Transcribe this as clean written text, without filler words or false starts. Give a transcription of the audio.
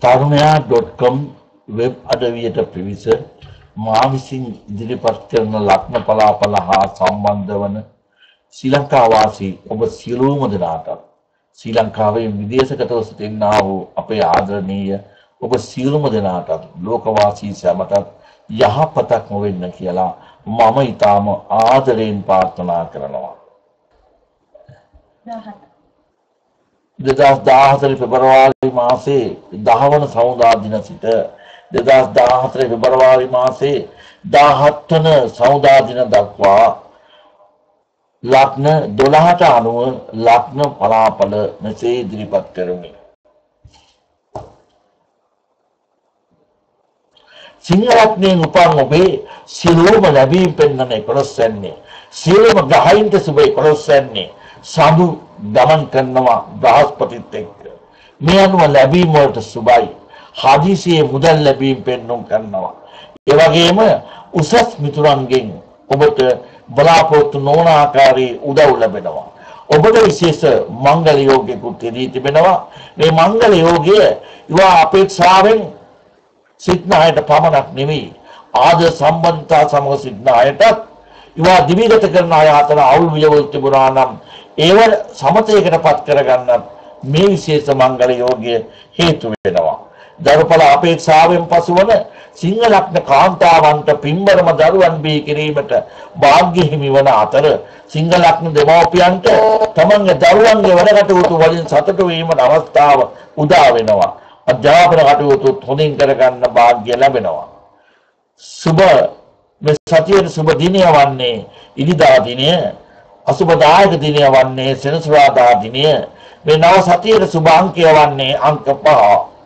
tarunaya.com web අඩවියට පිවිස මා විසින් ඉදිරිපත් කරන ලග්න පලාපල හා සම්බන්ධ වන ශ්‍රී ලංකා වාසී ඔබ සියලුම දෙනාට ශ්‍රී ලංකාවේ විදේශගතව සිටින්නා වූ අපේ ආදරණීය ඔබ සියලුම දෙනාට ලෝකවාසී සැමටත් යහපතක්ම වෙන්න කියලා මම ඊටාම ආදරයෙන් ප්‍රාර්ථනා කරනවා. 2014 පෙබරවාරි මාසේ 10 වන සමුදා දින සිට 2014 පෙබරවාරි මාසේ 17 වන සමුදා දින දක්වා ලග්න 12ට අනුව ලග්න පලාපල මෙසේ ඉදිරිපත් කරමි. සිංහ ලග්නයෙන් උපන් ඔබේ සියලුම ලැබීම් පෙන්වන 11 වෙනි සියලුම ග්‍රහයින්ට සුබ 11 වෙනි සඳු ගමන් කරනවා බ්‍රහස්පතිත් එක්ක. මේ අනුව ලැබීම් වලට සුබයි. හදිසියේ මුදල් ලැබීම් පෙන්වුම් කරනවා. ඒ වගේම උසස් මිතුරන්ගෙන් ඔබට බලාපොරොත්තු නොවන ආකාරයේ උදව් ලැබෙනවා. ඔබට විශේෂ මංගල යෝගයකුත් තිබෙනවා. මේ මංගල යෝගය ඒවා අපේක්ෂාවෙන් සිටින අයට පමණක් නෙවෙයි ආද සම්බන්ධතා සමග සිටින අයටත් ඒවා දිවිගත කරන අය අතර අවුල් වියවල් තිබුණා නම් ඒව සමතයකටපත් කරගන්නත් මේ විශේෂ මංගල යෝගය හේතු වෙනවා. දරුපල අපේක්ෂාවෙන් පසුවන සිංහ ලග්න කාන්තාවන්ට පින්බරම දරුවන් බිහි කිරීමට වාග්ය හිමි වන අතර සිංහ ලග්න දෙමව්පියන්ට තමන්ගේ දරුවන්ගේ වැඩ කටයුතු වලින් සතුටු වීමට අවස්ථාව උදා වෙනවා. අධ්‍යාපන කටයුතු හොඳින් කරගන්න වාග්ය ලැබෙනවා. සුබ මේ සතියේ සුබ දිනය වන්නේ ඉරිදා දිනය, අසුබදායක දිනය වන්නේ සෙනසුරාදා දිනය. මේ නව සතියේ සුබ අංකය වන්නේ අංක 5.